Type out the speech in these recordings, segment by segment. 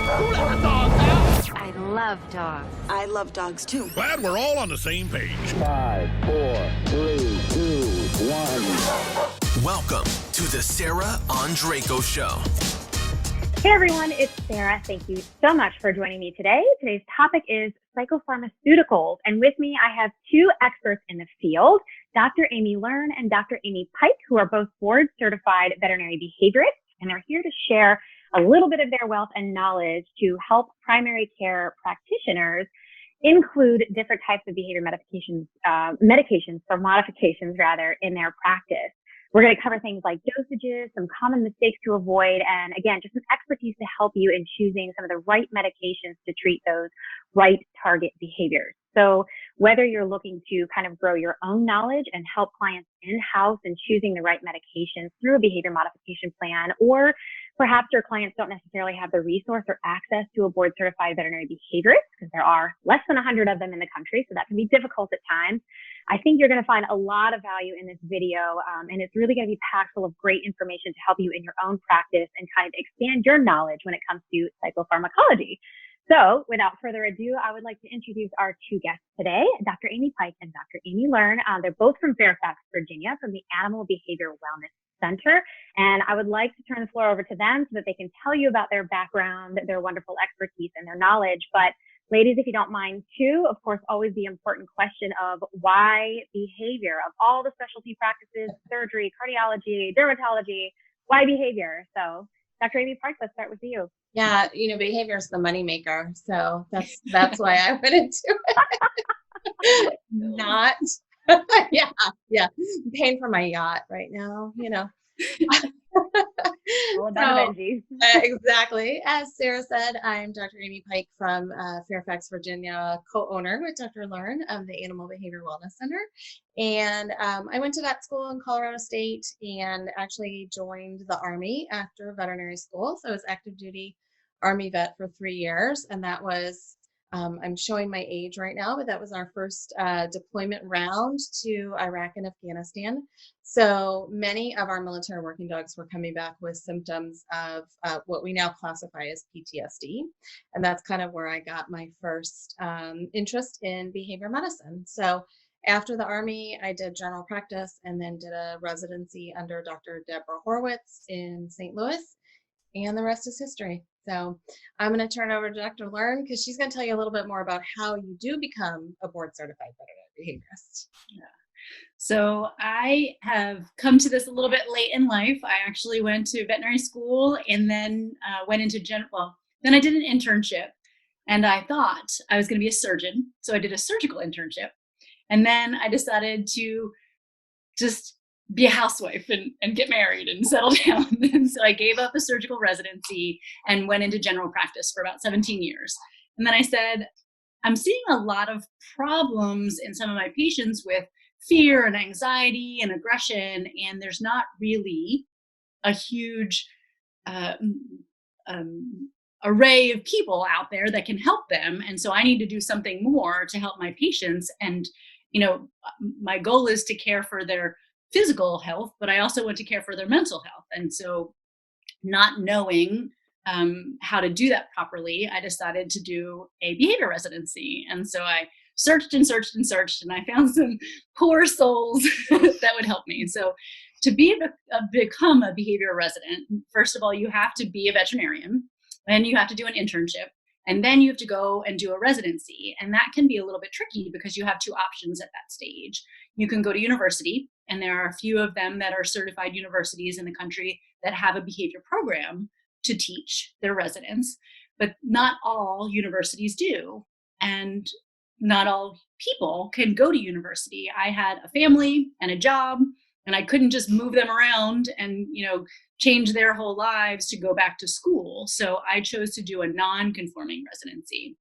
Who let the dogs out? I love dogs. I love dogs too. Glad we're all on the same page. 5, 4, 3, 2, 1. Welcome to the Sarah Andreyko Show. Hey everyone, it's Sarah. Thank you so much for joining me today. Today's topic is psychopharmaceuticals. And with me, I have two experts in the field, Dr. Amy Learn and Dr. Amy Pike, who are both board certified veterinary behaviorists. And they're here to share a little bit of their wealth and knowledge to help primary care practitioners include different types of behavior medications for modifications in their practice. We're going to cover things like dosages, some common mistakes to avoid, and again, just some expertise to help you in choosing some of the right medications to treat those right target behaviors. So whether you're looking to kind of grow your own knowledge and help clients in-house in choosing the right medications through a behavior modification plan, or perhaps your clients don't necessarily have the resource or access to a board certified veterinary behaviorist, because there are less than 100 of them in the country, so that can be difficult at times. I think you're going to find a lot of value in this video, and it's really going to be packed full of great information to help you in your own practice and kind of expand your knowledge when it comes to psychopharmacology. So without further ado, I would like to introduce our two guests today, Dr. Amy Pike and Dr. Amy Learn. They're both from Fairfax, Virginia, from the Animal Behavior Wellness Center. And I would like to turn the floor over to them so that they can tell you about their background, their wonderful expertise, and their knowledge. But ladies, if you don't mind too, of course, always the important question of why behavior of all the specialty practices, surgery, cardiology, dermatology, why behavior? So Dr. Amy Park, let's start with you. Yeah, behavior is the moneymaker. So that's why I went into it. Not, yeah. I'm paying for my yacht right now, Well, exactly. As Sarah said, I'm Dr. Amy Pike from Fairfax, Virginia, co-owner with Dr. Learn of the Animal Behavior Wellness Center. And I went to vet school in Colorado State and actually joined the Army after veterinary school. So I was active duty Army vet for 3 years. And that was, I'm showing my age right now, but that was our first deployment round to Iraq and Afghanistan. So many of our military working dogs were coming back with symptoms of what we now classify as PTSD. And that's kind of where I got my first interest in behavior medicine. So after the Army, I did general practice and then did a residency under Dr. Deborah Horwitz in St. Louis. And the rest is history. So I'm going to turn over to Dr. Learn because she's going to tell you a little bit more about how you do become a board certified veterinary behaviorist. Yeah. So I have come to this a little bit late in life. I actually went to veterinary school and then went into then I did an internship and I thought I was going to be a surgeon. So I did a surgical internship. And then I decided to just be a housewife and get married and settle down. And so I gave up a surgical residency and went into general practice for about 17 years. And then I said, I'm seeing a lot of problems in some of my patients with fear and anxiety and aggression, and there's not really a huge array of people out there that can help them. And so I need to do something more to help my patients. And, my goal is to care for their physical health, but I also want to care for their mental health. And so not knowing how to do that properly, I decided to do a behavior residency. And so I searched and searched and searched, and I found some poor souls that would help me. So to become a behavior resident, first of all, you have to be a veterinarian, then you have to do an internship, and then you have to go and do a residency. And that can be a little bit tricky because you have two options at that stage. You can go to university, and there are a few of them that are certified universities in the country that have a behavior program to teach their residents, but not all universities do. And not all people can go to university. I had a family and a job, and I couldn't just move them around and, change their whole lives to go back to school. So I chose to do a non-conforming residency.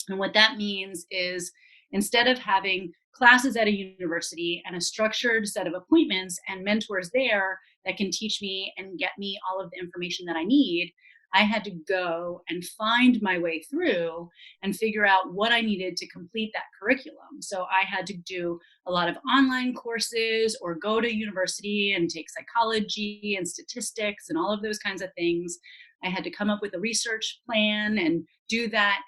And what that means is instead of having classes at a university and a structured set of appointments and mentors there that can teach me and get me all of the information that I need, I had to go and find my way through and figure out what I needed to complete that curriculum. So I had to do a lot of online courses or go to university and take psychology and statistics and all of those kinds of things. I had to come up with a research plan and do that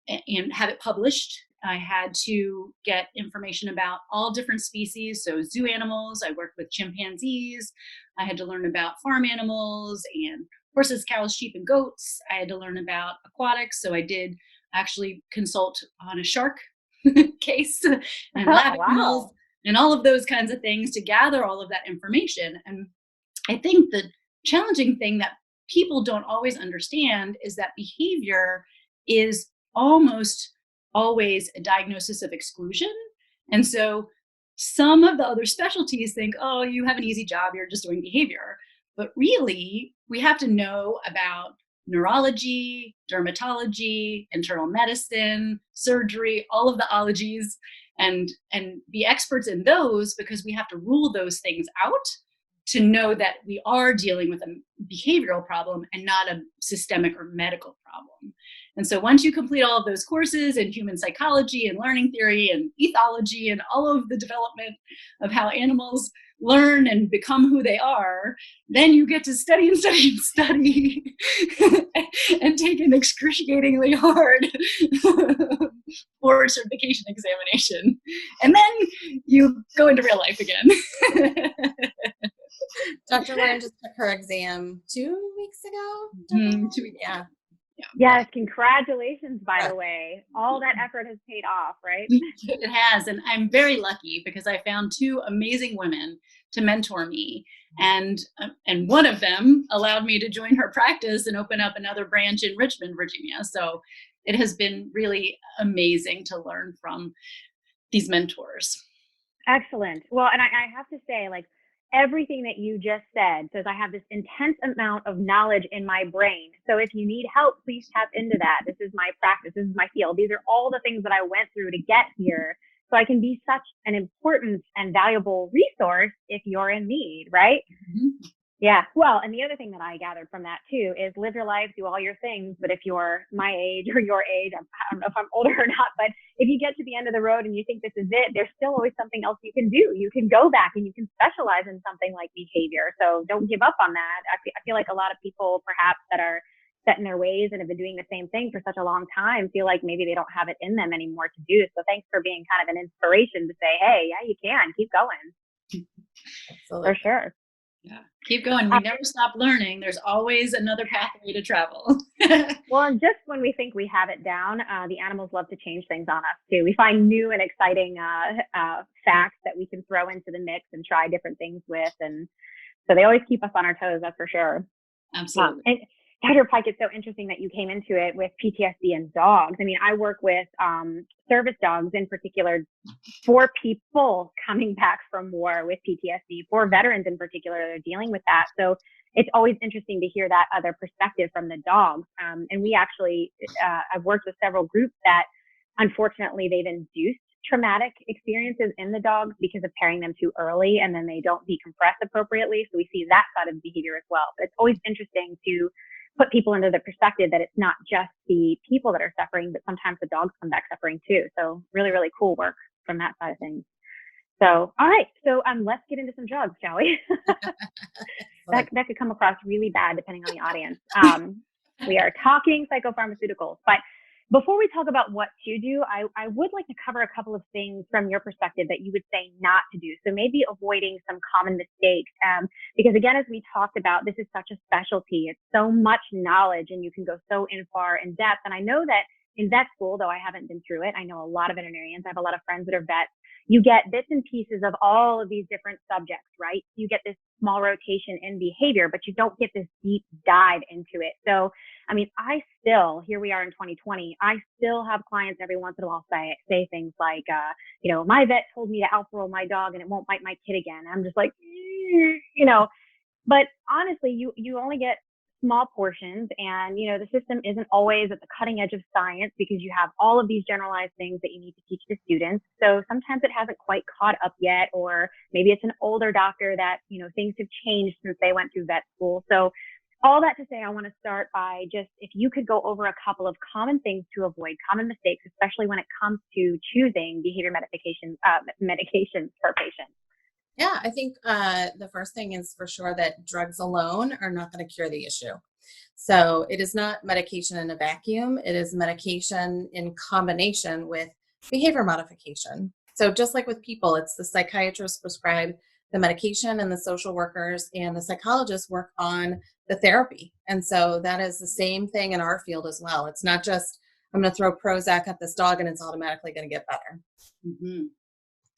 and have it published. I had to get information about all different species. So zoo animals, I worked with chimpanzees. I had to learn about farm animals and horses, cows, sheep, and goats. I had to learn about aquatics. So I did actually consult on a shark case and lab animals and all of those kinds of things to gather all of that information. And I think the challenging thing that people don't always understand is that behavior is almost always a diagnosis of exclusion. And so some of the other specialties think, oh, you have an easy job, you're just doing behavior. But really, we have to know about neurology, dermatology, internal medicine, surgery, all of the ologies, and be experts in those, because we have to rule those things out to know that we are dealing with a behavioral problem and not a systemic or medical problem. And so once you complete all of those courses in human psychology and learning theory and ethology and all of the development of how animals learn and become who they are, then you get to study and study and study and take an excruciatingly hard board certification examination. And then you go into real life again. Dr. Lauren just took her exam 2 weeks ago. 2 weeks. Yeah. Yes, congratulations, by the way. All that effort has paid off, right? It has. And I'm very lucky because I found two amazing women to mentor me. And one of them allowed me to join her practice and open up another branch in Richmond, Virginia. So it has been really amazing to learn from these mentors. Excellent. Well, and I have to say, like, everything that you just said says I have this intense amount of knowledge in my brain. So if you need help, please tap into that. This is my practice. This is my field. These are all the things that I went through to get here. So I can be such an important and valuable resource if you're in need, right? Mm-hmm. Yeah. Well, and the other thing that I gathered from that too is live your life, do all your things. But if you're my age or your age, I don't know if I'm older or not, but if you get to the end of the road and you think this is it, there's still always something else you can do. You can go back and you can specialize in something like behavior. So don't give up on that. I feel like a lot of people perhaps that are set in their ways and have been doing the same thing for such a long time feel like maybe they don't have it in them anymore to do. So thanks for being kind of an inspiration to say, hey, yeah, you can keep going. Absolutely. For sure. Yeah, keep going. We never stop learning. There's always another pathway to travel. Well, and just when we think we have it down, the animals love to change things on us too. We find new and exciting facts that we can throw into the mix and try different things with. And so they always keep us on our toes, that's for sure. Absolutely. And Dr. Pike, it's so interesting that you came into it with PTSD and dogs. I mean, I work with service dogs in particular for people coming back from war with PTSD, for veterans in particular that are dealing with that. So it's always interesting to hear that other perspective from the dogs. And we actually, I've worked with several groups that unfortunately they've induced traumatic experiences in the dogs because of pairing them too early and then they don't decompress appropriately. So we see that side of the behavior as well. But it's always interesting to put people into the perspective that it's not just the people that are suffering, but sometimes the dogs come back suffering too. So really, really cool work from that side of things. So, all right. So let's get into some drugs, shall we? that could come across really bad depending on the audience. We are talking psychopharmaceuticals, but before we talk about what to do, I would like to cover a couple of things from your perspective that you would say not to do. So maybe avoiding some common mistakes. Because again, as we talked about, this is such a specialty. It's so much knowledge and you can go so far in depth. And I know that in vet school, though I haven't been through it, I know a lot of veterinarians. I have a lot of friends that are vets. You get bits and pieces of all of these different subjects, right? You get this small rotation in behavior, but you don't get this deep dive into it. So, I mean, here we are in 2020, I still have clients every once in a while say things like, my vet told me to alpha roll my dog and it won't bite my kid again. I'm just like, but honestly, you only get small portions and, the system isn't always at the cutting edge of science because you have all of these generalized things that you need to teach the students. So sometimes it hasn't quite caught up yet, or maybe it's an older doctor that, things have changed since they went through vet school. So all that to say, I want to start by just, if you could go over a couple of common things to avoid, common mistakes, especially when it comes to choosing behavior medications for patients. Yeah, I think the first thing is for sure that drugs alone are not going to cure the issue. So it is not medication in a vacuum. It is medication in combination with behavior modification. So just like with people, it's the psychiatrists prescribe the medication and the social workers and the psychologists work on the therapy. And so that is the same thing in our field as well. It's not just, I'm going to throw Prozac at this dog and it's automatically going to get better. Mm-hmm.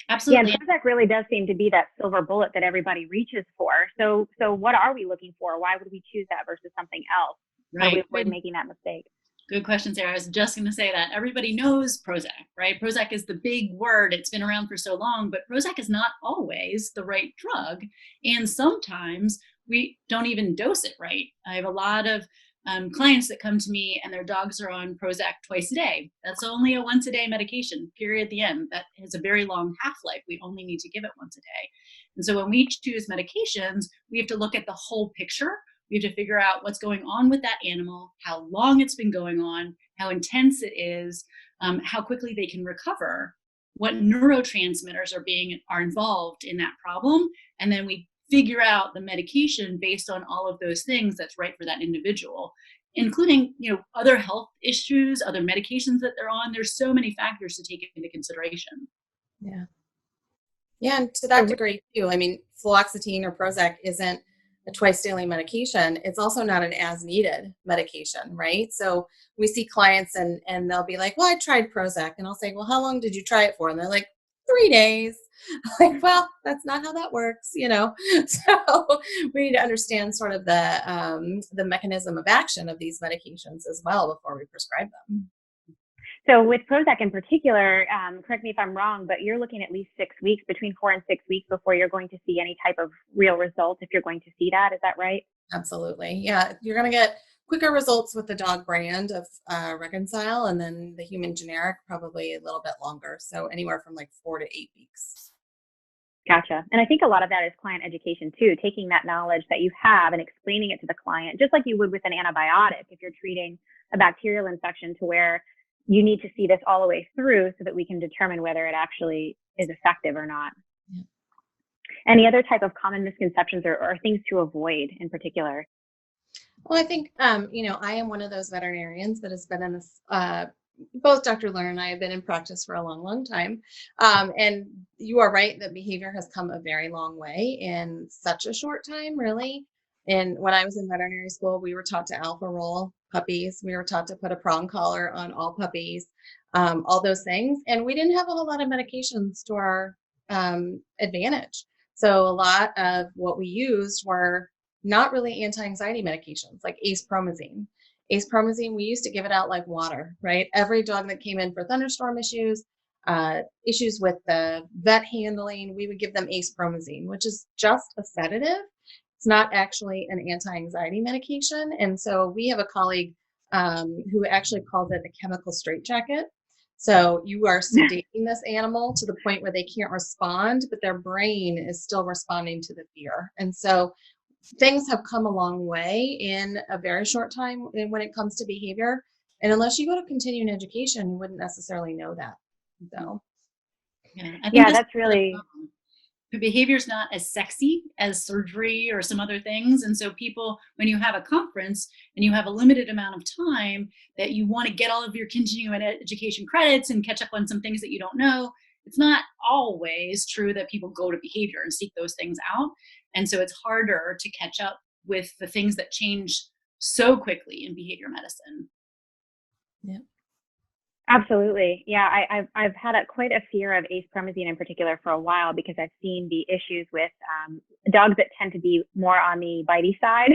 Yeah, Absolutely. and Prozac really does seem to be that silver bullet that everybody reaches for. So what are we looking for? Why would we choose that versus something else? How do we Right. avoid making that mistake? Good question, Sarah. I was just going to say that everybody knows Prozac, right? Prozac is the big word. It's been around for so long, but Prozac is not always the right drug. And sometimes we don't even dose it right. I have a lot of clients that come to me and their dogs are on Prozac twice a day. That's only a once a day medication, period, the end. That has a very long half-life. We only need to give it once a day. And so when we choose medications, we have to look at the whole picture. We have to figure out what's going on with that animal, how long it's been going on, how intense it is, how quickly they can recover, what neurotransmitters are involved in that problem, and then we figure out the medication based on all of those things that's right for that individual, including other health issues, other medications that they're on. There's so many factors to take into consideration. Yeah, and to that degree too. I mean, fluoxetine or Prozac isn't a twice daily medication. It's also not an as needed medication, right? So we see clients and they'll be like, well, I tried Prozac. And I'll say, well, how long did you try it for? And they're like, 3 days. Like, well, that's not how that works, So we need to understand sort of the mechanism of action of these medications as well before we prescribe them. So with Prozac in particular, correct me if I'm wrong, but you're looking at least 6 weeks, between 4 and 6 weeks before you're going to see any type of real results, if you're going to see that. Is that right? Absolutely. Yeah. You're going to get quicker results with the dog brand of Reconcile, and then the human generic, probably a little bit longer. So anywhere from like 4 to 8 weeks. Gotcha. And I think a lot of that is client education too, taking that knowledge that you have and explaining it to the client, just like you would with an antibiotic if you're treating a bacterial infection, to where you need to see this all the way through so that we can determine whether it actually is effective or not. Yeah. Any other type of common misconceptions or things to avoid in particular? Well, I think, I am one of those veterinarians that has been in this, both Dr. Learn and I have been in practice for a long, long time. And you are right that behavior has come a very long way in such a short time, really. And when I was in veterinary school, we were taught to alpha roll puppies. We were taught to put a prong collar on all puppies, all those things. And we didn't have a whole lot of medications to our advantage. So a lot of what we used were not really anti-anxiety medications like acepromazine. Acepromazine, we used to give it out like water, right? Every dog that came in for thunderstorm issues with the vet handling, we would give them acepromazine, which is just a sedative. It's not actually an anti-anxiety medication. And so we have a colleague who actually calls it a chemical straitjacket. So you are sedating this animal to the point where they can't respond, but their brain is still responding to the fear. And so things have come a long way in a very short time when it comes to behavior. And unless you go to continuing education, you wouldn't necessarily know that. So, yeah, that's really... Behavior is not as sexy as surgery or some other things. And so people, when you have a conference and you have a limited amount of time that you want to get all of your continuing education credits and catch up on some things that you don't know, it's not always true that people go to behavior and seek those things out. And so it's harder to catch up with the things that change so quickly in behavior medicine. Yeah. Absolutely. Yeah, I've had quite a fear of acepromazine in particular for a while, because I've seen the issues with dogs that tend to be more on the bitey side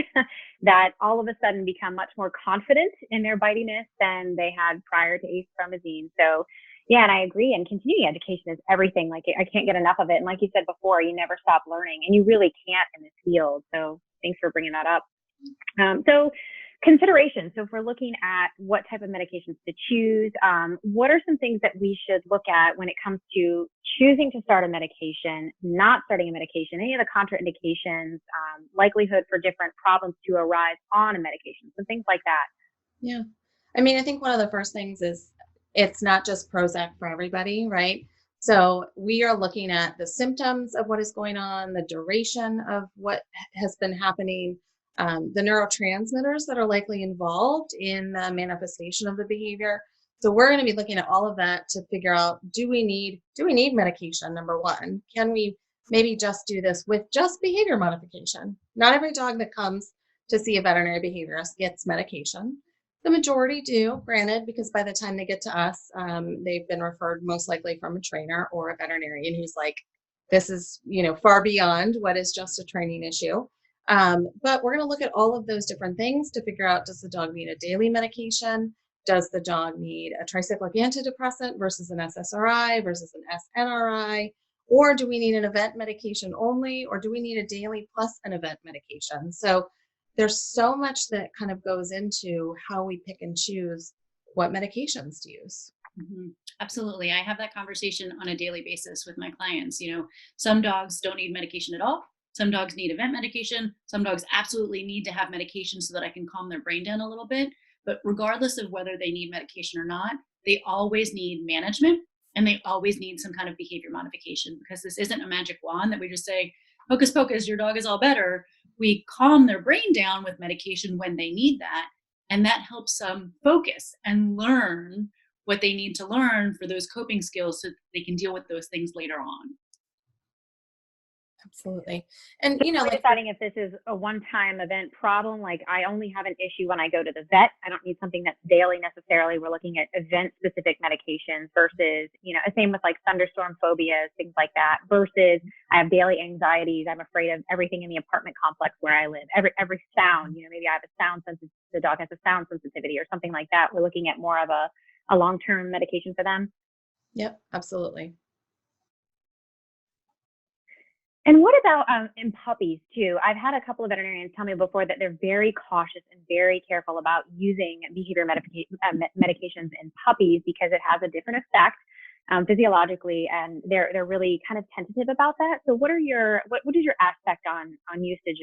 that all of a sudden become much more confident in their bitiness than they had prior to acepromazine. So yeah, and I agree. And continuing education is everything. Like, I can't get enough of it. And like you said before, you never stop learning, and you really can't in this field. So thanks for bringing that up. So considerations. So if we're looking at what type of medications to choose, what are some things that we should look at when it comes to choosing to start a medication, not starting a medication, any of the contraindications, likelihood for different problems to arise on a medication, so things like that? Yeah. I mean, I think one of the first things is it's not just Prozac for everybody, right? So we are looking at the symptoms of what is going on, the duration of what has been happening, the neurotransmitters that are likely involved in the manifestation of the behavior. So we're going to be looking at all of that to figure out, do we need medication? Number one, can we maybe just do this with just behavior modification? Not every dog that comes to see a veterinary behaviorist gets medication. The majority do, granted, because by the time they get to us, they've been referred most likely from a trainer or a veterinarian who's like, this is, far beyond what is just a training issue. But we're going to look at all of those different things to figure out, does the dog need a daily medication? Does the dog need a tricyclic antidepressant versus an SSRI versus an SNRI? Or do we need an event medication only? Or do we need a daily plus an event medication? So there's so much that kind of goes into how we pick and choose what medications to use. Mm-hmm. Absolutely. I have that conversation on a daily basis with my clients. Some dogs don't need medication at all. Some dogs need event medication. Some dogs absolutely need to have medication so that I can calm their brain down a little bit. But regardless of whether they need medication or not, they always need management and they always need some kind of behavior modification, because this isn't a magic wand that we just say, hocus pocus, your dog is all better. We calm their brain down with medication when they need that. And that helps them focus and learn what they need to learn for those coping skills so that they can deal with those things later on. Absolutely. And, deciding if this is a one-time event problem, like I only have an issue when I go to the vet. I don't need something that's daily necessarily. We're looking at event-specific medications versus, same with like thunderstorm phobias, things like that, versus I have daily anxieties. I'm afraid of everything in the apartment complex where I live, every sound, maybe I have a sound sensitivity, the dog has a sound sensitivity or something like that. We're looking at more of a long-term medication for them. Yep, absolutely. And what about in puppies too? I've had a couple of veterinarians tell me before that they're very cautious and very careful about using behavior medications in puppies because it has a different effect physiologically, and they're really kind of tentative about that. So what is your aspect on usage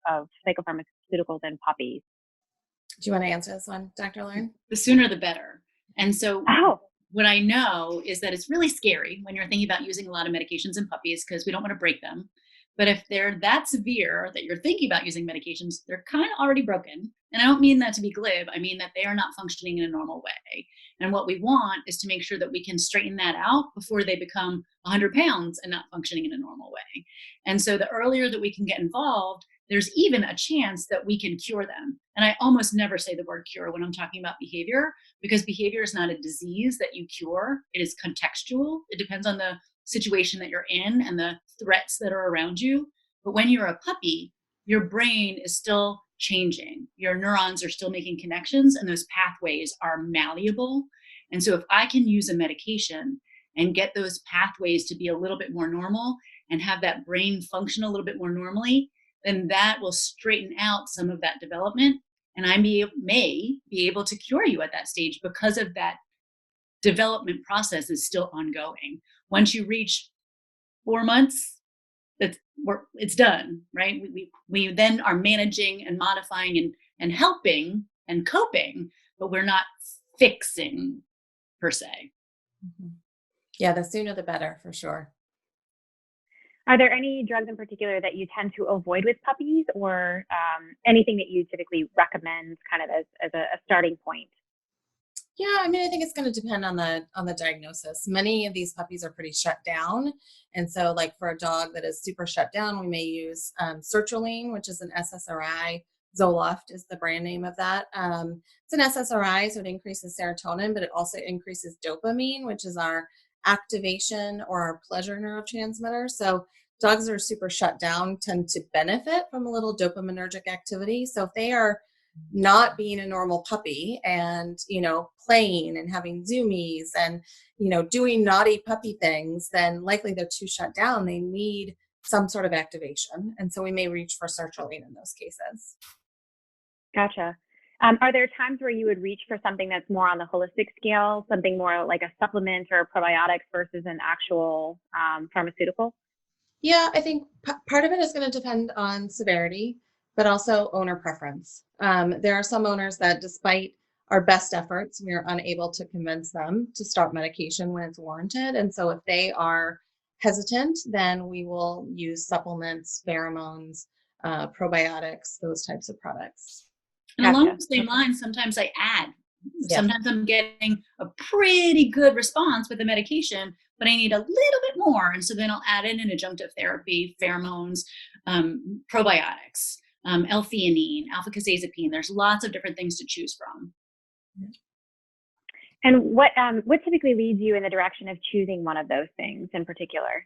of psychopharmaceuticals in puppies? Do you want to answer this one, Dr. Lauren? The sooner the better. And so what I know is that it's really scary when you're thinking about using a lot of medications in puppies because we don't want to break them. But if they're that severe that you're thinking about using medications, they're kind of already broken. And I don't mean that to be glib. I mean that they are not functioning in a normal way. And what we want is to make sure that we can straighten that out before they become 100 pounds and not functioning in a normal way. And so the earlier that we can get involved, there's even a chance that we can cure them. And I almost never say the word cure when I'm talking about behavior, because behavior is not a disease that you cure. It is contextual. It depends on the situation that you're in and the threats that are around you. But when you're a puppy, your brain is still changing. Your neurons are still making connections and those pathways are malleable. And so if I can use a medication and get those pathways to be a little bit more normal and have that brain function a little bit more normally, then that will straighten out some of that development. And I may be able to cure you at that stage because of that development process is still ongoing. Once you reach 4 months, it's done, right? We then are managing and modifying and helping and coping, but we're not fixing per se. Mm-hmm. Yeah, the sooner the better, for sure. Are there any drugs in particular that you tend to avoid with puppies, or anything that you typically recommend kind of as a starting point? Yeah, I mean, I think it's going to depend on the diagnosis. Many of these puppies are pretty shut down. And so like for a dog that is super shut down, we may use Sertraline, which is an SSRI. Zoloft is the brand name of that. It's an SSRI, so it increases serotonin, but it also increases dopamine, which is our activation or our pleasure neurotransmitter. So dogs that are super shut down tend to benefit from a little dopaminergic activity. So if they are not being a normal puppy and, playing and having zoomies and, doing naughty puppy things, then likely they're too shut down. They need some sort of activation. And so we may reach for sertraline in those cases. Gotcha. Are there times where you would reach for something that's more on the holistic scale, something more like a supplement or probiotics versus an actual pharmaceutical? Yeah, I think part of it is going to depend on severity, but also owner preference. There are some owners that, despite our best efforts, we are unable to convince them to start medication when it's warranted. And so if they are hesitant, then we will use supplements, pheromones, probiotics, those types of products. And along Gotcha. the same lines, sometimes I add. Yeah. Sometimes I'm getting a pretty good response with the medication, but I need a little bit more. And so then I'll add in an adjunctive therapy, pheromones, probiotics, L-theanine, alpha-casazepine. There's lots of different things to choose from. And what typically leads you in the direction of choosing one of those things in particular?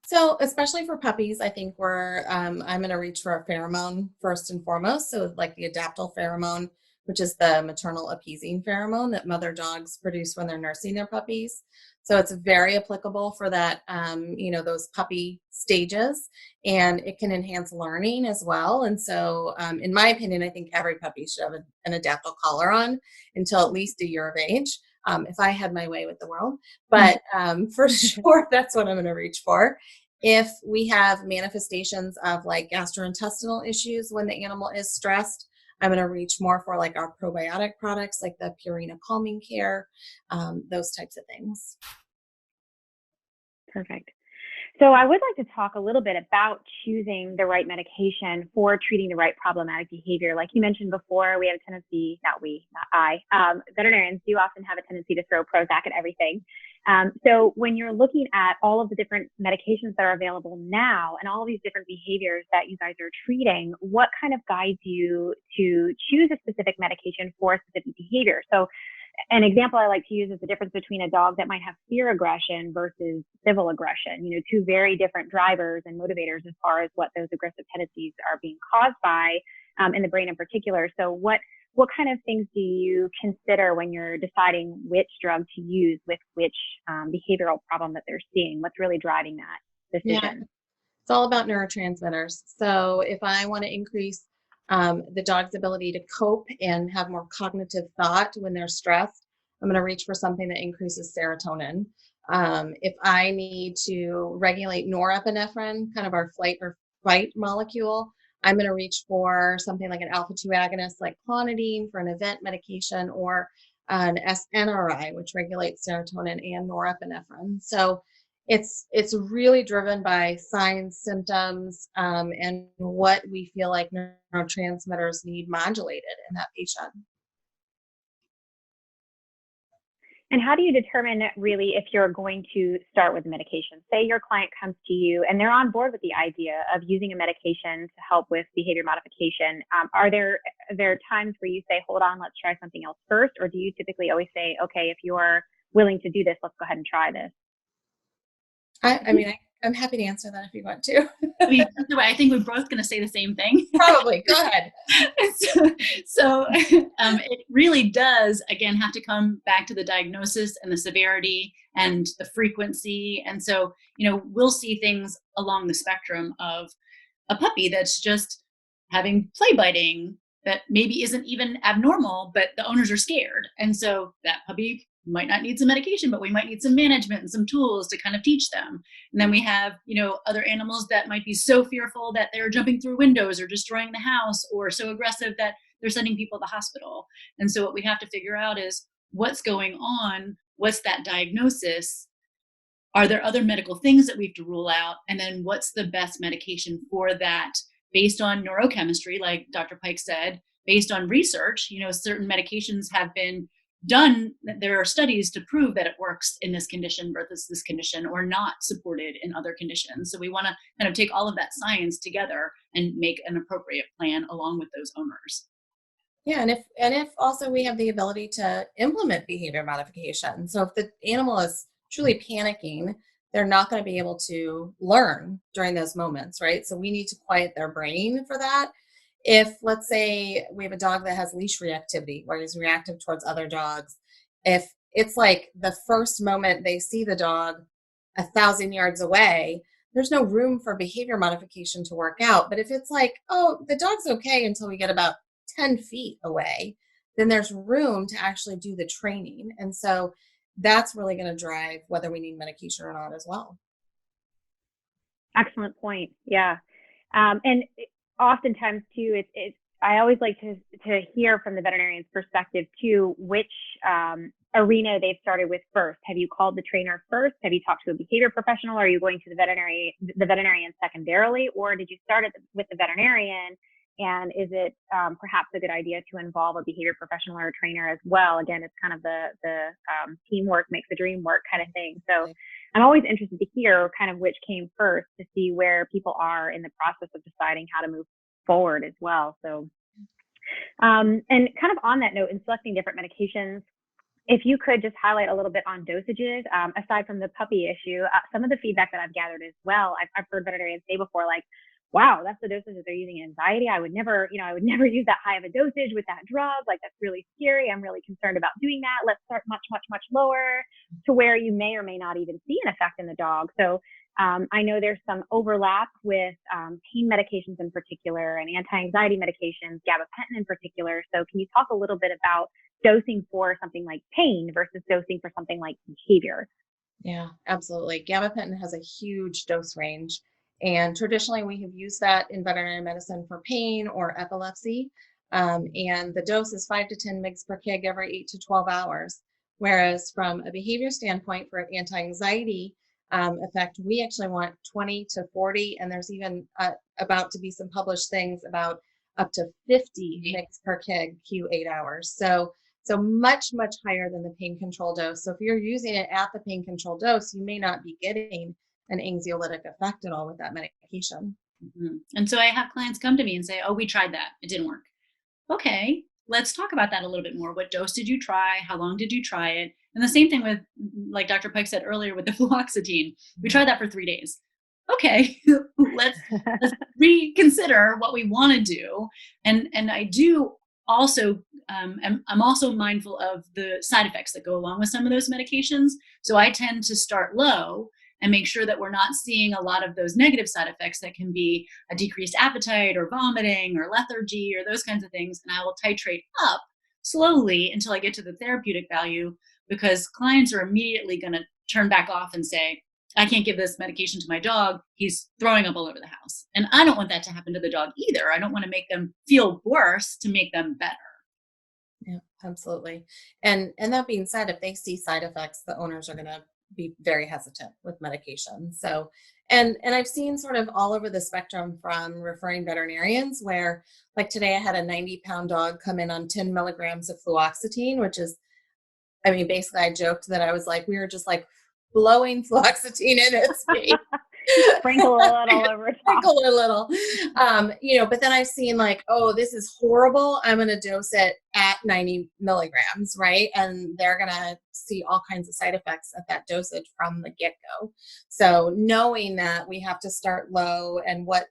So especially for puppies, I think I'm going to reach for a pheromone first and foremost. So like the adaptyl pheromone, which is the maternal appeasing pheromone that mother dogs produce when they're nursing their puppies. So it's very applicable for that, those puppy stages, and it can enhance learning as well. And so in my opinion, I think every puppy should have an adaptyl collar on until at least a year of age. If I had my way with the world, but for sure, that's what I'm going to reach for. If we have manifestations of like gastrointestinal issues when the animal is stressed, I'm going to reach more for like our probiotic products, like the Purina Calming Care, those types of things. Perfect. So I would like to talk a little bit about choosing the right medication for treating the right problematic behavior. Like you mentioned before, we have a tendency, veterinarians do often have a tendency to throw Prozac at everything. So when you're looking at all of the different medications that are available now and all of these different behaviors that you guys are treating, what kind of guides you to choose a specific medication for a specific behavior? So an example I like to use is the difference between a dog that might have fear aggression versus civil aggression, two very different drivers and motivators as far as what those aggressive tendencies are being caused by in the brain in particular. So what kind of things do you consider when you're deciding which drug to use with which behavioral problem that they're seeing? What's really driving that decision? Yeah. It's all about neurotransmitters. So if I want to increase the dog's ability to cope and have more cognitive thought when they're stressed, I'm going to reach for something that increases serotonin. If I need to regulate norepinephrine, kind of our flight or fight molecule, I'm going to reach for something like an alpha-2 agonist like clonidine for an event medication, or an SNRI, which regulates serotonin and norepinephrine. So it's really driven by signs, symptoms, and what we feel like neurotransmitters need modulated in that patient. And how do you determine really if you're going to start with a medication? Say your client comes to you and they're on board with the idea of using a medication to help with behavior modification. Are there times where you say, hold on, let's try something else first? Or do you typically always say, okay, if you're willing to do this, let's go ahead and try this? I'm happy to answer that if you want to. I think we're both going to say the same thing. Probably. Go ahead. So it really does, again, have to come back to the diagnosis and the severity and the frequency. And so, we'll see things along the spectrum of a puppy that's just having play biting that maybe isn't even abnormal, but the owners are scared. And so that puppy might not need some medication, but we might need some management and some tools to kind of teach them. And then we have, other animals that might be so fearful that they're jumping through windows or destroying the house, or so aggressive that they're sending people to the hospital. And so what we have to figure out is what's going on, what's that diagnosis? Are there other medical things that we have to rule out? And then what's the best medication for that based on neurochemistry, like Dr. Pike said, based on research? Certain medications have been done. There are studies to prove that it works in this condition versus this condition, or not supported in other conditions. So we want to kind of take all of that science together and make an appropriate plan along with those owners. Yeah, and if also we have the ability to implement behavior modification. So if the animal is truly panicking, they're not going to be able to learn during those moments, right? So we need to quiet their brain for that. If, let's say, we have a dog that has leash reactivity, where he's reactive towards other dogs, if it's like the first moment they see the dog 1,000 yards away, there's no room for behavior modification to work out. But if it's like, oh, the dog's okay until we get about 10 feet away, then there's room to actually do the training. And so that's really going to drive whether we need medication or not as well. Excellent point. Yeah. And oftentimes too, I always like to hear from the veterinarian's perspective too, which arena they've started with first? Have you called the trainer first? Have you talked to a behavior professional? Are you going to the veterinarian secondarily, or did you start with the veterinarian? And is it perhaps a good idea to involve a behavior professional or a trainer as well? Again, it's kind of the teamwork makes the dream work kind of thing. So I'm always interested to hear kind of which came first, to see where people are in the process of deciding how to move forward as well. So, and kind of on that note, in selecting different medications, if you could just highlight a little bit on dosages, aside from the puppy issue, some of the feedback that I've gathered as well, I've heard veterinarians say before, like, wow, that's the dosage that they're using in anxiety. I would never use that high of a dosage with that drug. Like, that's really scary. I'm really concerned about doing that. Let's start much, much, much lower, to where you may or may not even see an effect in the dog. So I know there's some overlap with pain medications in particular, and anti-anxiety medications, gabapentin in particular. So can you talk a little bit about dosing for something like pain versus dosing for something like behavior? Yeah, absolutely. Gabapentin has a huge dose range. And traditionally, we have used that in veterinary medicine for pain or epilepsy. And the dose is 5 to 10 mg per kg every 8 to 12 hours. Whereas from a behavior standpoint, for an anti-anxiety effect, we actually want 20 to 40. And there's even about to be some published things about up to 50 mg per kg Q8 hours. So much, much higher than the pain control dose. So if you're using it at the pain control dose, you may not be getting an anxiolytic effect at all with that medication. Mm-hmm. And so I have clients come to me and say, oh, we tried that. It didn't work. Okay, let's talk about that a little bit more. What dose did you try? How long did you try it? And the same thing with, like Dr. Pike said earlier, with the fluoxetine. We tried that for 3 days. Okay, let's reconsider what we want to do. And I do also, I'm also mindful of the side effects that go along with some of those medications. So I tend to start low and make sure that we're not seeing a lot of those negative side effects that can be a decreased appetite or vomiting or lethargy or those kinds of things. And I will titrate up slowly until I get to the therapeutic value, because clients are immediately going to turn back off and say, I can't give this medication to my dog. He's throwing up all over the house. And I don't want that to happen to the dog either. I don't want to make them feel worse to make them better. Yeah, absolutely. And that being said, if they see side effects, the owners are going to be very hesitant with medication. So, and I've seen sort of all over the spectrum, from referring veterinarians where, like today I had a 90-pound dog come in on 10 milligrams of fluoxetine, which is, I mean, basically I joked that I was like, we were just like blowing fluoxetine in its face. Sprinkle a little over top. Sprinkle a little. But then I've seen like, oh, this is horrible. I'm going to dose it at 90 milligrams, right? And they're going to see all kinds of side effects at that dosage from the get-go. So knowing that we have to start low, and what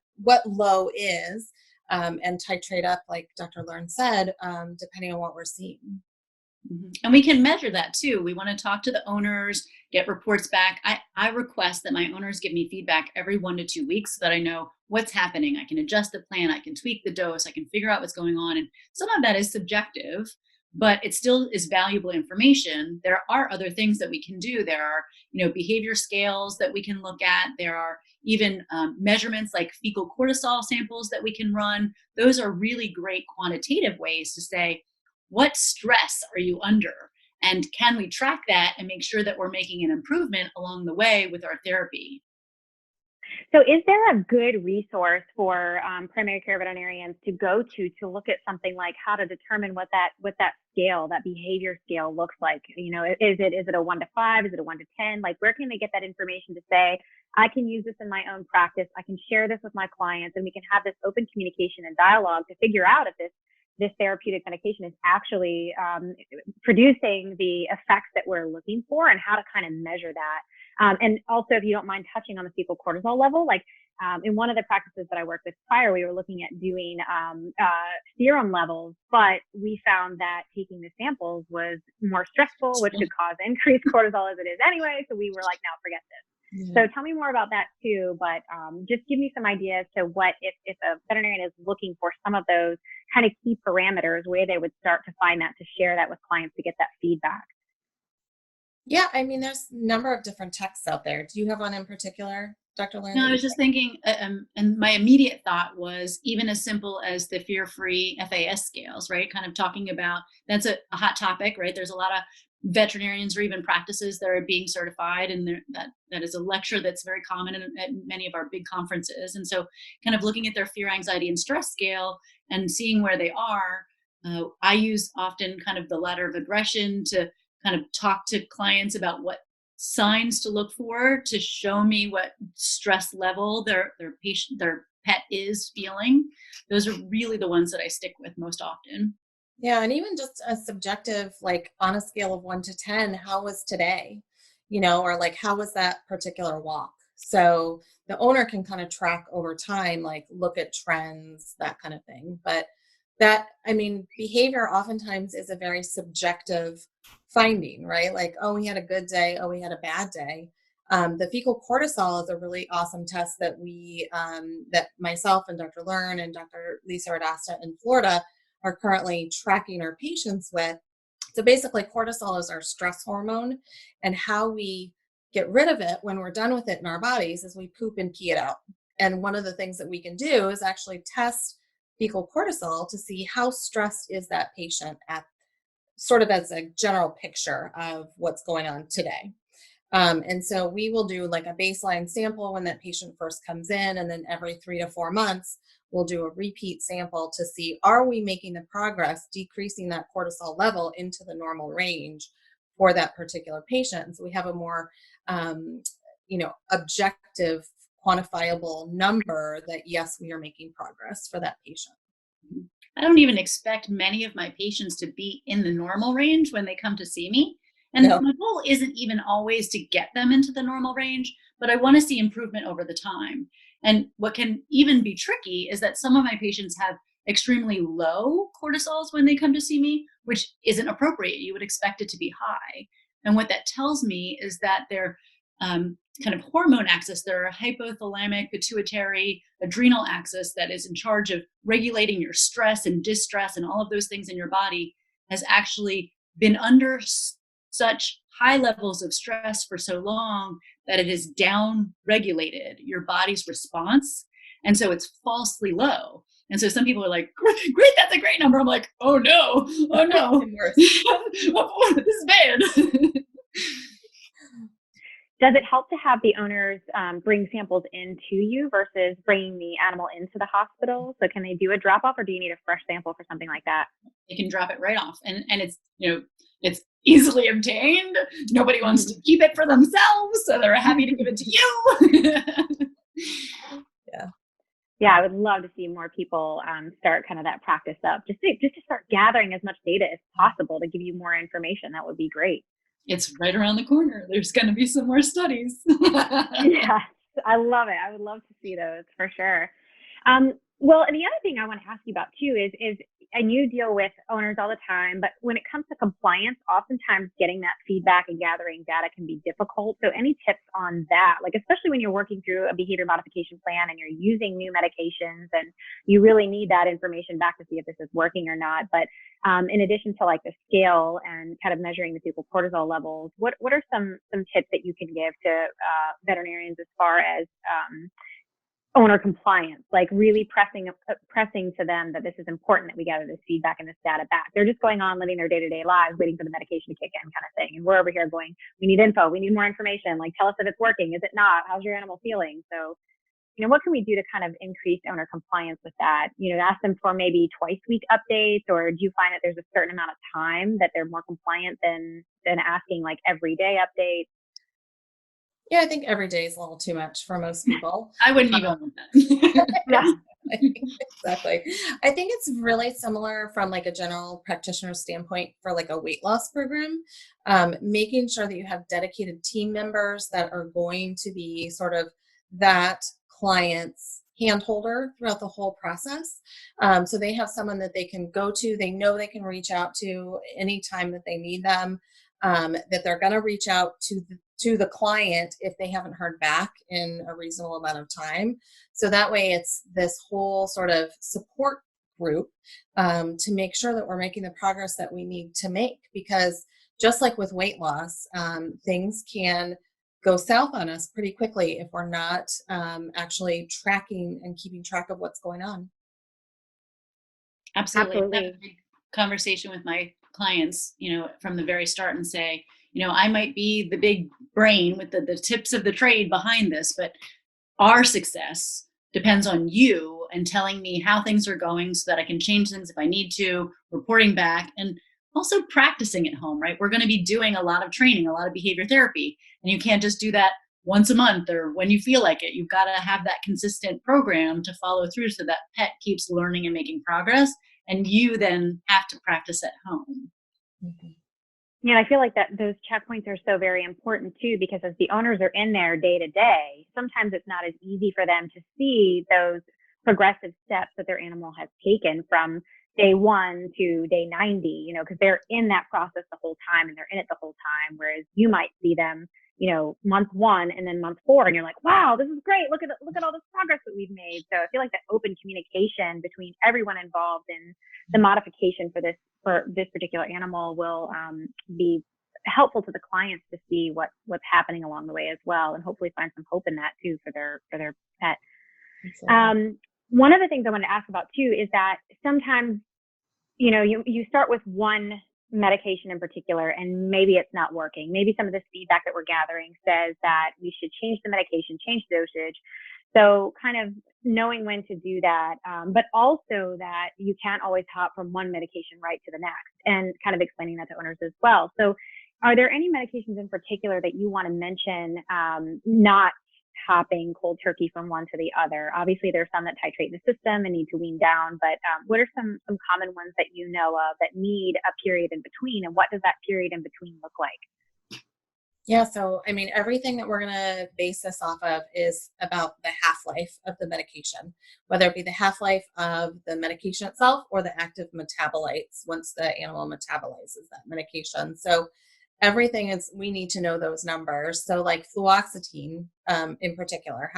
low is, and titrate up, like Dr. Learn said, depending on what we're seeing. Mm-hmm. And we can measure that too. We want to talk to the owners, get reports back. I request that my owners give me feedback every 1 to 2 weeks so that I know what's happening. I can adjust the plan. I can tweak the dose. I can figure out what's going on. And some of that is subjective, but it still is valuable information. There are other things that we can do. There are, behavior scales that we can look at. There are even measurements like fecal cortisol samples that we can run. Those are really great quantitative ways to say, what stress are you under? And can we track that and make sure that we're making an improvement along the way with our therapy? So is there a good resource for primary care veterinarians to go to look at something like how to determine what that scale, that behavior scale looks like? Is it a 1 to 5? Is it a 1 to 10? Like, where can they get that information to say, I can use this in my own practice. I can share this with my clients, and we can have this open communication and dialogue to figure out if this therapeutic medication is actually producing the effects that we're looking for, and how to kind of measure that. And also, if you don't mind touching on the fecal cortisol level, like in one of the practices that I worked with prior, we were looking at doing serum levels, but we found that taking the samples was more stressful, which could cause increased cortisol as it is anyway. So we were like, no, forget this. Yeah. So tell me more about that too, but just give me some ideas to what, if a veterinarian is looking for some of those kind of key parameters, where they would start to find that, to share that with clients to get that feedback. Yeah, I mean, there's a number of different texts out there. Do you have one in particular, Dr. Lynn? No, I was just thinking, and my immediate thought was even as simple as the fear-free FAS scales, right? Kind of talking about, that's a hot topic, right? There's a lot of veterinarians or even practices that are being certified, and that is a lecture that's very common at many of our big conferences. And so kind of looking at their fear, anxiety, and stress scale and seeing where they are, I use often kind of the ladder of aggression to kind of talk to clients about what signs to look for to show me what stress level their pet is feeling. Those are really the ones that I stick with most often. Yeah, and even just a subjective, like on a scale of 1 to 10, how was today? You know, or like how was that particular walk? So the owner can kind of track over time, like look at trends, that kind of thing. But that, I mean, behavior oftentimes is a very subjective finding, right? Like, oh, we had a good day. Oh, we had a bad day. The fecal cortisol is a really awesome test that that myself and Dr. Learn and Dr. Lisa Radasta in Florida are currently tracking our patients with. So basically, cortisol is our stress hormone, and how we get rid of it when we're done with it in our bodies is we poop and pee it out. And one of the things that we can do is actually test fecal cortisol to see how stressed is that patient at sort of as a general picture of what's going on today. And so we will do like a baseline sample when that patient first comes in, and then every 3 to 4 months, we'll do a repeat sample to see, are we making the progress, decreasing that cortisol level into the normal range for that particular patient. So we have a more, objective, quantifiable number that, yes, we are making progress for that patient. I don't even expect many of my patients to be in the normal range when they come to see me. And No. my goal isn't even always to get them into the normal range, but I want to see improvement over the time. And what can even be tricky is that some of my patients have extremely low cortisols when they come to see me, which isn't appropriate. You would expect it to be high. And what that tells me is that their kind of hormone axis, their hypothalamic, pituitary, adrenal axis that is in charge of regulating your stress and distress and all of those things in your body, has actually been under such high levels of stress for so long that it has down regulated your body's response. And so it's falsely low. And so some people are like, great, that's a great number. I'm like, oh no, this is bad. Does it help to have the owners bring samples into you versus bringing the animal into the hospital? So can they do a drop off, or do you need a fresh sample for something like that? They can drop it right off, and it's it's easily obtained. Nobody wants to keep it for themselves, so they're happy to give it to you. Yeah, I would love to see more people start kind of that practice up, just to start gathering as much data as possible to give you more information. That would be great. It's right around the corner. There's going to be some more studies. Yes, I love it. I would love to see those for sure. Well, and the other thing I want to ask you about too is, and you deal with owners all the time, but when it comes to compliance, oftentimes getting that feedback and gathering data can be difficult. So any tips on that, like especially when you're working through a behavior modification plan and you're using new medications and you really need that information back to see if this is working or not. But in addition to like the scale and kind of measuring the fecal cortisol levels, what are some tips that you can give to veterinarians as far as owner compliance, like really pressing to them that this is important, that we gather this feedback and this data back. They're just going on living their day-to-day lives, waiting for the medication to kick in kind of thing. And we're over here going, we need info, we need more information. Like, tell us if it's working. Is it not? How's your animal feeling? So, what can we do to kind of increase owner compliance with that? Ask them for maybe twice-week updates, or do you find that there's a certain amount of time that they're more compliant than asking like everyday updates? Yeah, I think every day is a little too much for most people. I wouldn't even want that. Yeah. Exactly. I think it's really similar from like a general practitioner standpoint for like a weight loss program, making sure that you have dedicated team members that are going to be sort of that client's hand holder throughout the whole process. So they have someone that they can go to, they know they can reach out to anytime that they need them, that they're going to reach out to the client if they haven't heard back in a reasonable amount of time. So that way it's this whole sort of support group to make sure that we're making the progress that we need to make. Because just like with weight loss, things can go south on us pretty quickly if we're not actually tracking and keeping track of what's going on. Absolutely. I have Absolutely. a big conversation with my clients, from the very start and say, I might be the big brain with the tips of the trade behind this, but our success depends on you and telling me how things are going so that I can change things if I need to, reporting back, and also practicing at home, right? We're going to be doing a lot of training, a lot of behavior therapy, and you can't just do that once a month or when you feel like it. You've got to have that consistent program to follow through so that pet keeps learning and making progress, and you then have to practice at home. Mm-hmm. Yeah, I feel like that those checkpoints are so very important too, because as the owners are in there day to day, sometimes it's not as easy for them to see those progressive steps that their animal has taken from day 1 to day 90, because they're in that process the whole time and they're in it the whole time. Whereas you might see them, month 1 and then month 4, and you're like, wow, this is great. Look at all this progress that we've made. So I feel like that open communication between everyone involved in the modification for this particular animal will be helpful to the clients to see what's happening along the way as well, and hopefully find some hope in that too for their pet. One of the things I wanted to ask about too is that sometimes, you start with one medication in particular, and maybe it's not working. Maybe some of this feedback that we're gathering says that we should change the medication, change the dosage. So kind of knowing when to do that, but also that you can't always hop from one medication right to the next, and kind of explaining that to owners as well. So are there any medications in particular that you want to mention, not hopping cold turkey from one to the other? Obviously, there's some that titrate in the system and need to wean down, but what are some common ones that you know of that need a period in between, and what does that period in between look like? Yeah, so I mean, everything that we're going to base this off of is about the half-life of the medication, whether it be the half-life of the medication itself or the active metabolites once the animal metabolizes that medication. So everything is, we need to know those numbers. So like fluoxetine in particular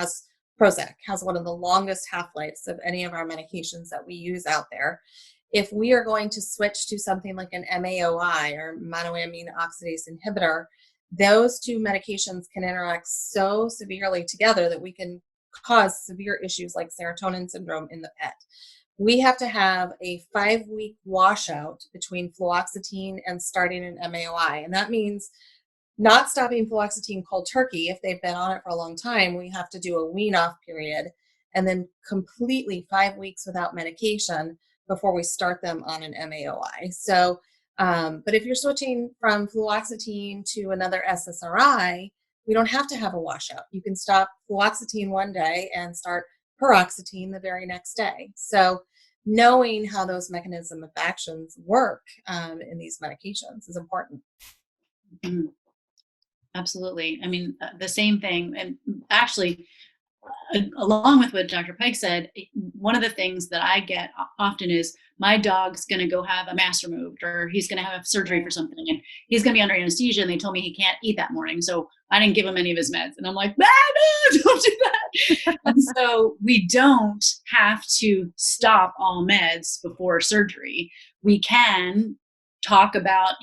Prozac has one of the longest half-lives of any of our medications that we use out there. If we are going to switch to something like an MAOI or monoamine oxidase inhibitor, those two medications can interact so severely together that we can cause severe issues like serotonin syndrome in the pet. We have to have a 5-week washout between fluoxetine and starting an MAOI. And that means not stopping fluoxetine cold turkey. If they've been on it for a long time, we have to do a wean off period and then completely 5 weeks without medication before we start them on an MAOI. So but if you're switching from fluoxetine to another SSRI, we don't have to have a washout. You can stop fluoxetine one day and start paroxetine the very next day. So knowing how those mechanisms of actions work in these medications is important. Mm-hmm. Absolutely. I mean, the same thing. And actually, along with what Dr. Pike said, one of the things that I get often is my dog's going to go have a mass removed, or he's going to have surgery for something, and he's going to be under anesthesia, and they told me he can't eat that morning. So I didn't give him any of his meds. And I'm like, no, don't do that. And so we don't have to stop all meds before surgery. We can talk about,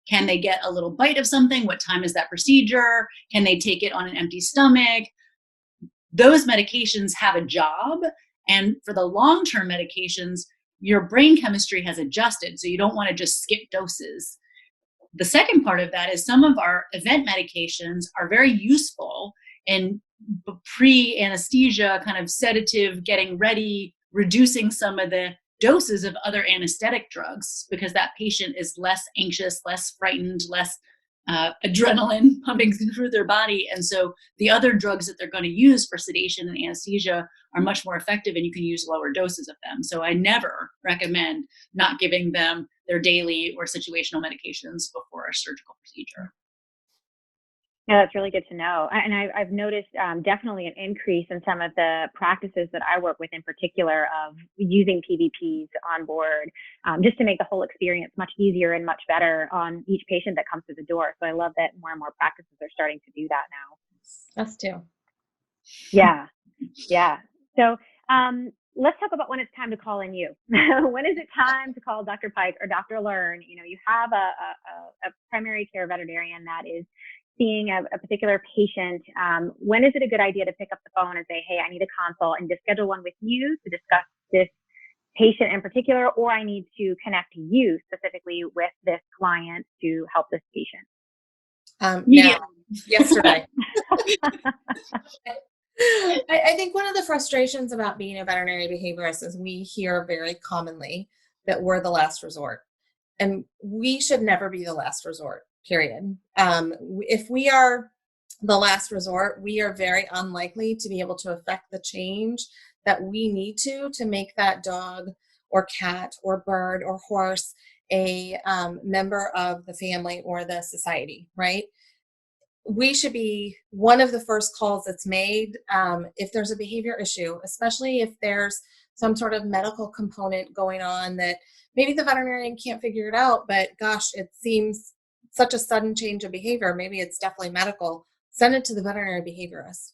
can they get a little bite of something? What time is that procedure? Can they take it on an empty stomach? Those medications have a job. And for the long-term medications, your brain chemistry has adjusted. So you don't want to just skip doses. The second part of that is some of our event medications are very useful in pre-anesthesia, kind of sedative, getting ready, reducing some of the doses of other anesthetic drugs, because that patient is less anxious, less frightened, less adrenaline pumping through their body. And so the other drugs that they're going to use for sedation and anesthesia are much more effective, and you can use lower doses of them. So I never recommend not giving them their daily or situational medications before a surgical procedure. Yeah, that's really good to know. And I've noticed definitely an increase in some of the practices that I work with, in particular, of using PVPs on board, just to make the whole experience much easier and much better on each patient that comes through the door. So I love that more and more practices are starting to do that now. Us too. Yeah. So let's talk about when it's time to call in you. When is it time to call Dr. Pike or Dr. Learn? You have a primary care veterinarian that is seeing a particular patient, when is it a good idea to pick up the phone and say, hey, I need a consult and to schedule one with you to discuss this patient in particular, or I need to connect you specifically with this client to help this patient? Now, yesterday. I think one of the frustrations about being a veterinary behaviorist is we hear very commonly that we're the last resort. And we should never be the last resort, period. If we are the last resort, we are very unlikely to be able to affect the change that we need to make that dog or cat or bird or horse a member of the family or the society, right? We should be one of the first calls that's made if there's a behavior issue, especially if there's some sort of medical component going on that maybe the veterinarian can't figure it out, but gosh, it seems such a sudden change of behavior. Maybe it's definitely medical. Send it to the veterinary behaviorist.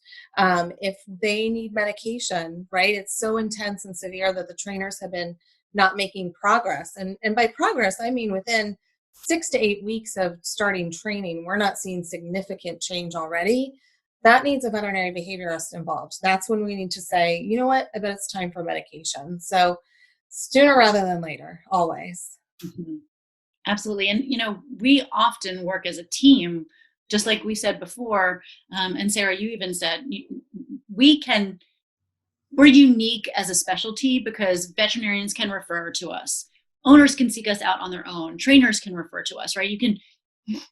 If they need medication, right, it's so intense and severe that the trainers have been not making progress. And by progress, I mean within 6 to 8 weeks of starting training, we're not seeing significant change already. That needs a veterinary behaviorist involved. That's when we need to say, you know what, I bet it's time for medication. So sooner rather than later, always. Mm-hmm. Absolutely. And, we often work as a team, just like we said before. And Sarah, you even said, we're unique as a specialty because veterinarians can refer to us. Owners can seek us out on their own. Trainers can refer to us, right?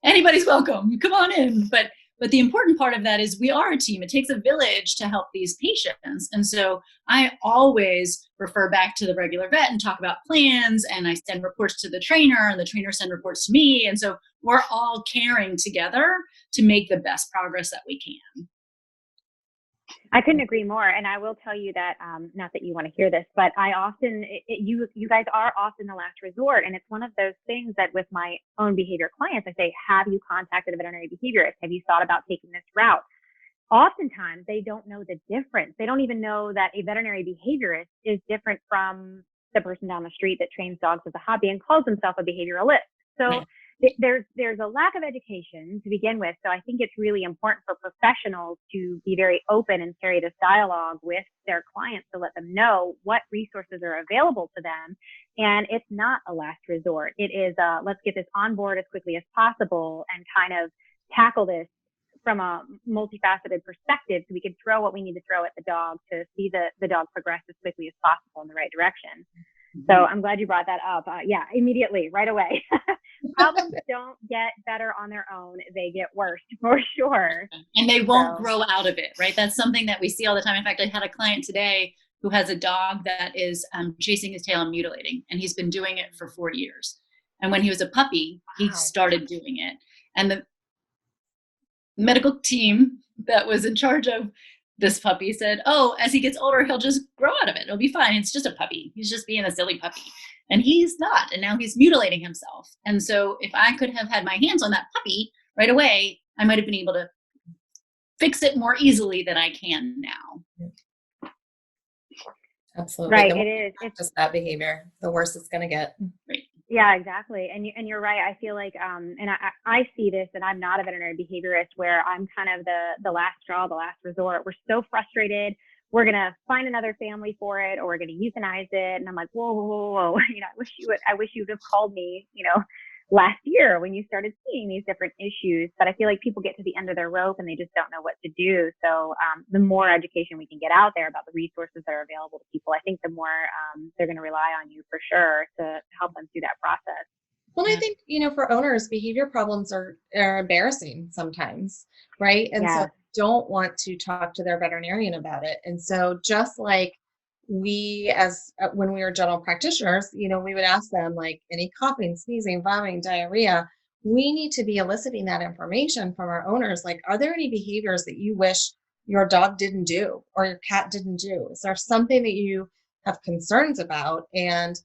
Anybody's welcome. Come on in. But the important part of that is we are a team. It takes a village to help these patients. And so I always refer back to the regular vet and talk about plans, and I send reports to the trainer and the trainer send reports to me. And so we're all caring together to make the best progress that we can. I couldn't agree more. And I will tell you that, not that you want to hear this, but I often, you guys are often the last resort. And it's one of those things that with my own behavior clients, I say, have you contacted a veterinary behaviorist? Have you thought about taking this route? Oftentimes they don't know the difference. They don't even know that a veterinary behaviorist is different from the person down the street that trains dogs as a hobby and calls himself a behavioralist. So there's a lack of education to begin with. So I think it's really important for professionals to be very open and carry this dialogue with their clients to let them know what resources are available to them. And it's not a last resort. It is let's get this on board as quickly as possible and kind of tackle this from a multifaceted perspective so we can throw what we need to throw at the dog to see the dog progress as quickly as possible in the right direction. So I'm glad you brought that up. Immediately, right away. Problems don't get better on their own. They get worse for sure. And they won't grow out of it, right? That's something that we see all the time. In fact, I had a client today who has a dog that is chasing his tail and mutilating, and he's been doing it for 4 years. And when he was a puppy, he started doing it. And the medical team that was in charge of this puppy said, oh, as he gets older, he'll just grow out of it. It'll be fine. It's just a puppy. He's just being a silly puppy. And he's not. And now he's mutilating himself. And so if I could have had my hands on that puppy right away, I might have been able to fix it more easily than I can now. Absolutely. Right. It is. It's just that behavior. The worse it's going to get. Right. Yeah, exactly. And you're right. I feel like, and I see this, and I'm not a veterinary behaviorist where I'm kind of the last straw, the last resort. We're so frustrated. We're going to find another family for it, or we're going to euthanize it. And I'm like, whoa. I wish you would have called me, last year when you started seeing these different issues. But I feel like people get to the end of their rope and they just don't know what to do. So the more education we can get out there about the resources that are available to people, I think the more they're going to rely on you for sure to help them through that process. Well, I think, for owners, behavior problems are embarrassing sometimes, right? And so don't want to talk to their veterinarian about it. And so just like we, when we were general practitioners, we would ask them like any coughing, sneezing, vomiting, diarrhea. We need to be eliciting that information from our owners. Like, are there any behaviors that you wish your dog didn't do or your cat didn't do? Is there something that you have concerns about? And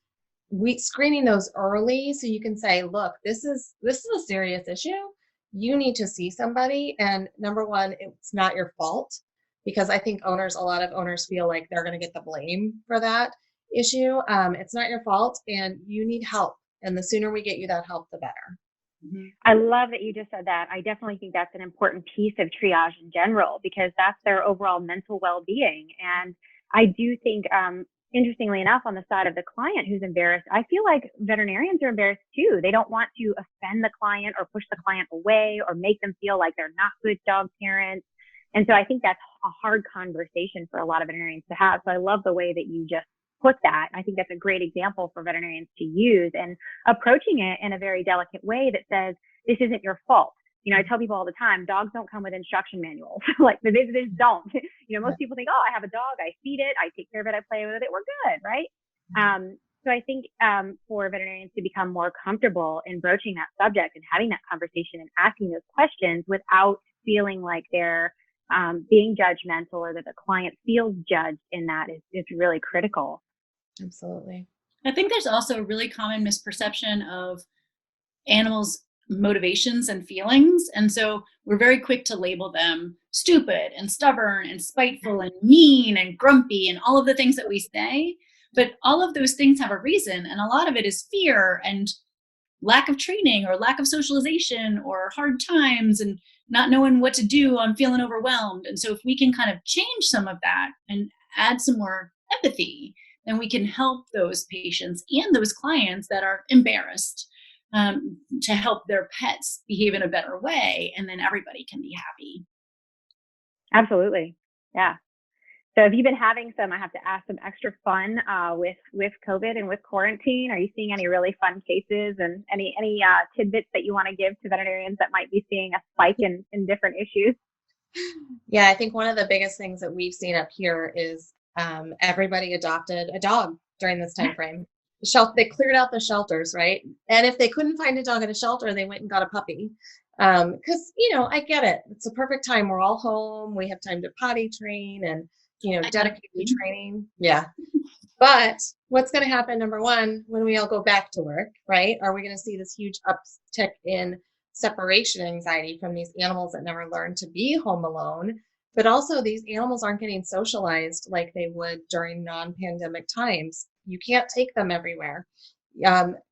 screening those early so you can say, look, this is a serious issue. You need to see somebody. And number one, it's not your fault, because I think a lot of owners feel like they're going to get the blame for that issue. It's not your fault and you need help. And the sooner we get you that help, the better. I love that you just said that. I definitely think that's an important piece of triage in general, because that's their overall mental well-being. And I do think, interestingly enough, on the side of the client who's embarrassed, I feel like veterinarians are embarrassed too. They don't want to offend the client or push the client away or make them feel like they're not good dog parents. And so I think that's a hard conversation for a lot of veterinarians to have. So I love the way that you just put that. I think that's a great example for veterinarians to use, and approaching it in a very delicate way that says, this isn't your fault. You know, I tell people all the time, dogs don't come with instruction manuals. Like they just don't. You know, most people think, oh, I have a dog, I feed it, I take care of it, I play with it, we're good, right? So I think for veterinarians to become more comfortable in broaching that subject and having that conversation and asking those questions without feeling like they're being judgmental or that the client feels judged in that is really critical. Absolutely. I think there's also a really common misperception of animals' motivations and feelings. And so we're very quick to label them stupid and stubborn and spiteful and mean and grumpy and all of the things that we say. But all of those things have a reason. And a lot of it is fear and lack of training or lack of socialization or hard times and not knowing what to do. I'm feeling overwhelmed. And so if we can kind of change some of that and add some more empathy, then we can help those patients and those clients that are embarrassed to help their pets behave in a better way. And then everybody can be happy. Absolutely. Yeah. So have you been having some, I have to ask, some extra fun with COVID and with quarantine? Are you seeing any really fun cases and any tidbits that you want to give to veterinarians that might be seeing a spike in different issues? Yeah, I think one of the biggest things that we've seen up here is everybody adopted a dog during this time frame. They cleared out the shelters, right? And if they couldn't find a dog at a shelter, they went and got a puppy. Because, you know, I get it. It's a perfect time. We're all home. We have time to potty train and, you know, dedicated training. Yeah. But what's going to happen, number one, when we all go back to work, right? Are we going to see this huge uptick in separation anxiety from these animals that never learned to be home alone? But also these animals aren't getting socialized like they would during non-pandemic times. You can't take them everywhere.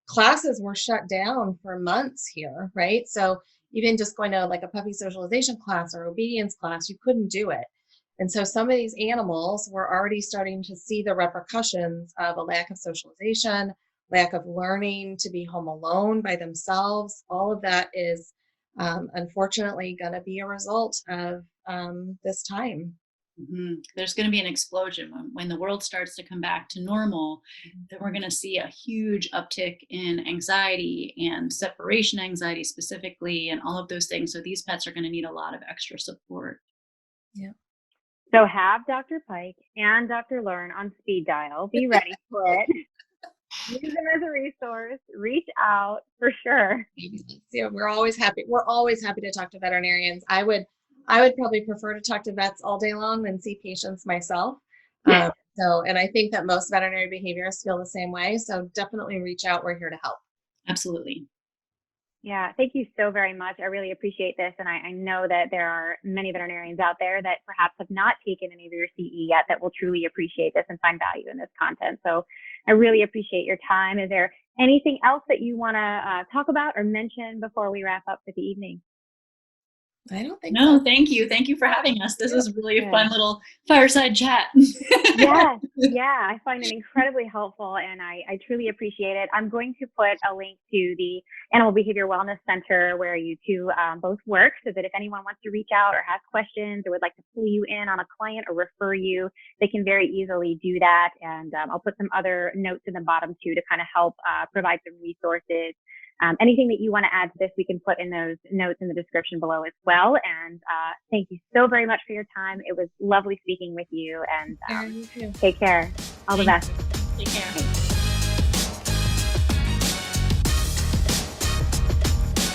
Classes were shut down for months here, right? So even just going to like a puppy socialization class or obedience class, you couldn't do it. And so some of these animals were already starting to see the repercussions of a lack of socialization, lack of learning to be home alone by themselves. All of that is unfortunately going to be a result of this time. Mm-hmm. There's going to be an explosion when the world starts to come back to normal. That we're going to see a huge uptick in anxiety and separation anxiety specifically, and all of those things. So these pets are going to need a lot of extra support. Yeah. So have Dr. Pike and Dr. Learn on speed dial. Be ready for it. Use them as a resource. Reach out for sure. Yeah, we're always happy. We're always happy to talk to veterinarians. I would probably prefer to talk to vets all day long than see patients myself. And I think that most veterinary behaviorists feel the same way. So definitely reach out. We're here to help. Absolutely. Yeah, thank you so very much. I really appreciate this. And I know that there are many veterinarians out there that perhaps have not taken any of your CE yet that will truly appreciate this and find value in this content. So I really appreciate your time. Is there anything else that you want to talk about or mention before we wrap up for the evening? I don't think No, so. thank you. Thank you for having us. This is really a fun little fireside chat. Yes. Yeah, I find it incredibly helpful and I truly appreciate it. I'm going to put a link to the Animal Behavior Wellness Center where you two both work, so that if anyone wants to reach out or has questions or would like to pull you in on a client or refer you, they can very easily do that. And I'll put some other notes in the bottom too to kind of help provide some resources. Anything that you want to add to this, we can put in those notes in the description below as well. And thank you so very much for your time. It was lovely speaking with you, and take care. All the best. Take care. Thanks.